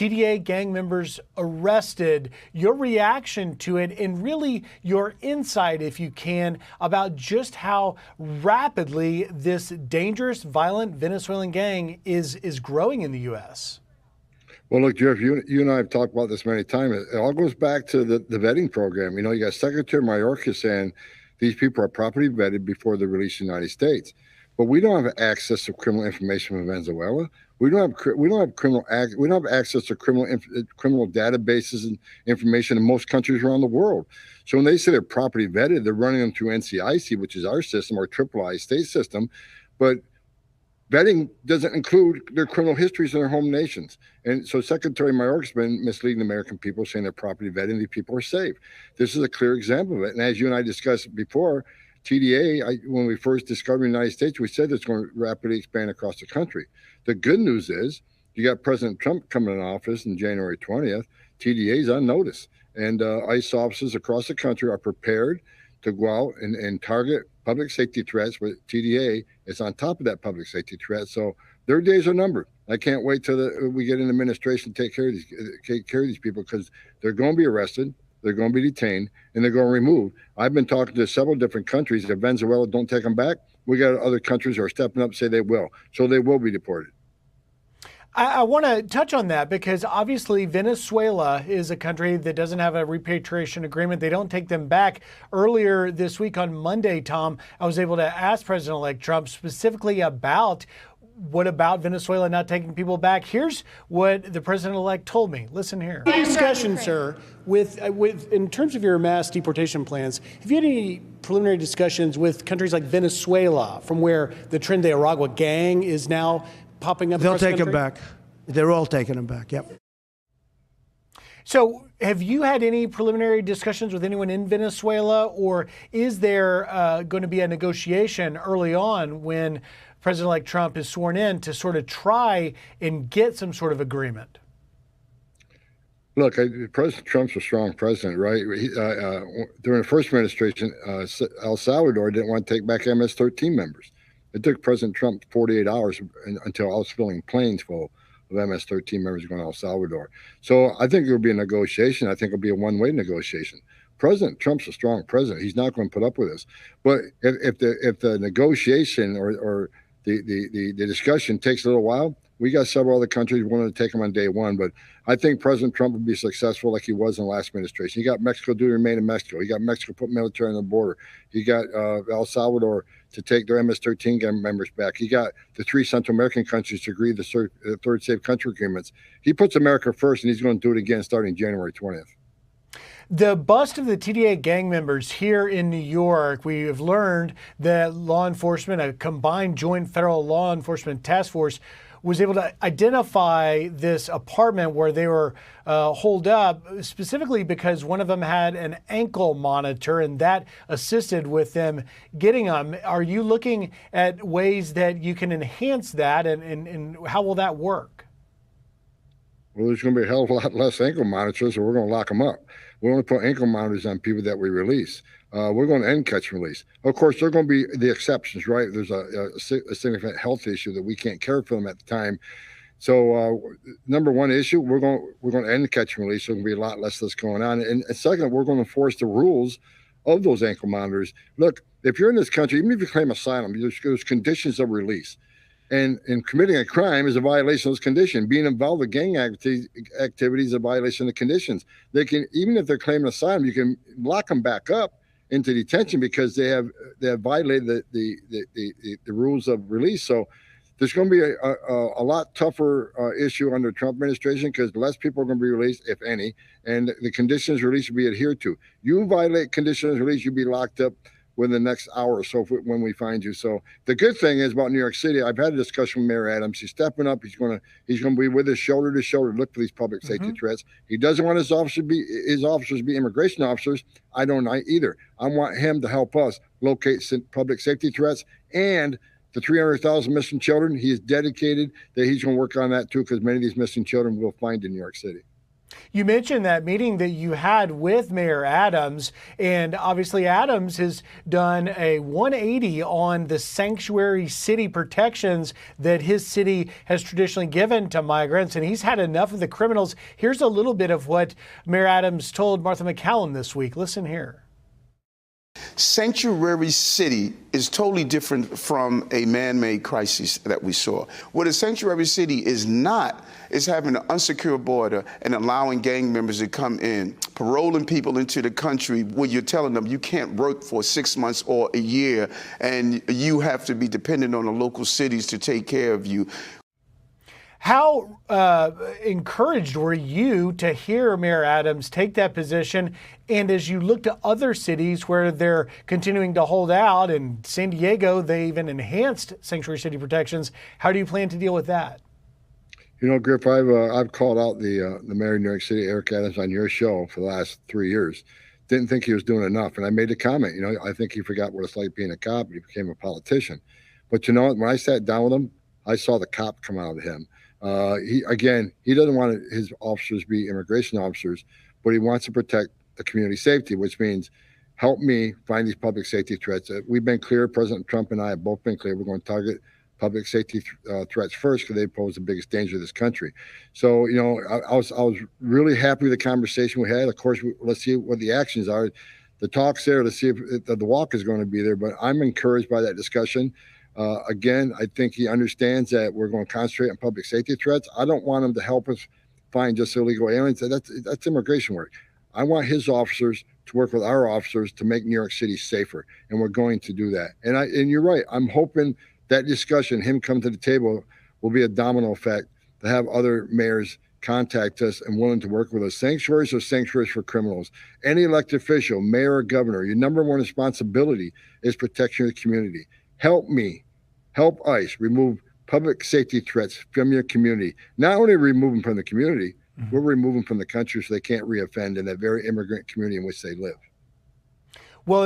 TDA gang members arrested. Your reaction to it and really your insight, if you can, about just how rapidly this dangerous, violent Venezuelan gang is growing in the U.S. Well, look, Jeff, you and I have talked about this many times. It all goes back to the vetting program. You know, you got Secretary Mayorkas saying these people are properly vetted before they're released in the United States. But we don't have access to criminal information from Venezuela. We don't have access to criminal databases and information in most countries around the world. So when they say they're properly vetted, they're running them through NCIC, which is our system, our III state system. But vetting doesn't include their criminal histories in their home nations. And so Secretary Mayorkas has been misleading the American people, saying they're properly vetted and these people are safe. This is a clear example of it. And as you and I discussed before, TDA, when we first discovered the United States, we said it's going to rapidly expand across the country. The good news is you got President Trump coming in office on January 20th. TDA is on notice. And ICE officers across the country are prepared to go out and target public safety threats, but TDA is on top of that public safety threat. So their days are numbered. I can't wait till we get an administration to take care of these people, because they're going to be arrested, they're going to be detained, and they're going to be removed. I've been talking to several different countries. If Venezuela don't take them back, we got other countries who are stepping up, say they will. So they will be deported. I want to touch on that because obviously Venezuela is a country that doesn't have a repatriation agreement. They don't take them back. Earlier this week on Monday, Tom, I was able to ask President-elect Trump specifically about what about Venezuela not taking people back. Here's what the president-elect told me. Listen here. Discussion, sir, with in terms of your mass deportation plans, have you had any preliminary discussions with countries like Venezuela, from where the Tren de Aragua gang is now popping up? They'll take them back. They're all taking them back. Yep. So have you had any preliminary discussions with anyone in Venezuela, or is there going to be a negotiation early on when President-elect Trump is sworn in to sort of try and get some sort of agreement? Look, President Trump's a strong president, right? During the first administration, El Salvador didn't want to take back MS-13 members. It took President Trump 48 hours until I was filling planes full of MS-13 members going to El Salvador. So I think there will be a negotiation. I think it'll be a one-way negotiation. President Trump's a strong president. He's not going to put up with this. But if the negotiation or the discussion takes a little while, we got several other countries willing to take them on day one. But I think President Trump will be successful like he was in the last administration. He got Mexico to remain in Mexico. He got Mexico put military on the border. He got El Salvador to take their MS-13 members back. He got the 3 Central American countries to agree to the third safe country agreements. He puts America first, and he's going to do it again starting January 20th. The bust of the TDA gang members here in New York, we have learned that law enforcement, a combined joint federal law enforcement task force, was able to identify this apartment where they were holed up, specifically because one of them had an ankle monitor, and that assisted with them getting them. Are you looking at ways that you can enhance that, and how will that work? Well, there's going to be a hell of a lot less ankle monitors, so we're going to lock them up. We only put ankle monitors on people that we release. We're going to end catch and release. Of course, there are going to be the exceptions, right? There's a significant health issue that we can't care for them at the time. So number one issue, we're going to end catch and release. So there's going to be a lot less that's going on. And second, we're going to enforce the rules of those ankle monitors. Look, if you're in this country, even if you claim asylum, there's conditions of release. And committing a crime is a violation of those conditions. Being involved with gang activities is a violation of the conditions. They can, even if they're claiming asylum, you can lock them back up into detention because they have violated the rules of release. So there's going to be a lot tougher issue under the Trump administration because less people are going to be released, if any, and the conditions of release will be adhered to. You violate conditions of release, you'll be locked up within the next hour or so when we find you. So the good thing is about New York City, I've had a discussion with Mayor Adams. He's stepping up. He's going to be with us shoulder to shoulder to look for these public safety threats. He doesn't want his officers be immigration officers. I don't either. I want him to help us locate public safety threats and the 300,000 missing children. He is dedicated that he's going to work on that too, because many of these missing children we'll find in New York City. You mentioned that meeting that you had with Mayor Adams, and obviously Adams has done a 180 on the sanctuary city protections that his city has traditionally given to migrants, and he's had enough of the criminals. Here's a little bit of what Mayor Adams told Martha McCallum this week. Listen here. Sanctuary city is totally different from a man-made crisis that we saw. What a sanctuary city is not is having an unsecure border and allowing gang members to come in, paroling people into the country where you're telling them you can't work for 6 months or a year and you have to be dependent on the local cities to take care of you. How encouraged were you to hear Mayor Adams take that position? And as you look to other cities where they're continuing to hold out, in San Diego, they even enhanced sanctuary city protections, how do you plan to deal with that? You know, Griff, I've called out the mayor of New York City, Eric Adams, on your show for the last 3 years. Didn't think he was doing enough. And I made a comment, you know, I think he forgot what it's like being a cop. He became a politician. But you know what, when I sat down with him, I saw the cop come out of him. He doesn't want his officers to be immigration officers, but he wants to protect the community safety, which means help me find these public safety threats. We've been clear, President Trump and I have both been clear, we're going to target public safety threats first because they pose the biggest danger to this country. So, you know, I was really happy with the conversation we had. Of course, let's see what the actions are. The talk's there to see if the walk is going to be there, but I'm encouraged by that discussion. Again, I think he understands that we're going to concentrate on public safety threats. I don't want him to help us find just illegal aliens. That's immigration work. I want his officers to work with our officers to make New York City safer, and we're going to do that. And you're right. I'm hoping that discussion, him come to the table, will be a domino effect to have other mayors contact us and willing to work with us. Sanctuaries are sanctuaries for criminals. Any elected official, mayor or governor, your number one responsibility is protection of the community. Help me, help ICE remove public safety threats from your community. Not only remove them from the community, we'll remove them from the country so they can't reoffend in that very immigrant community in which they live. Well,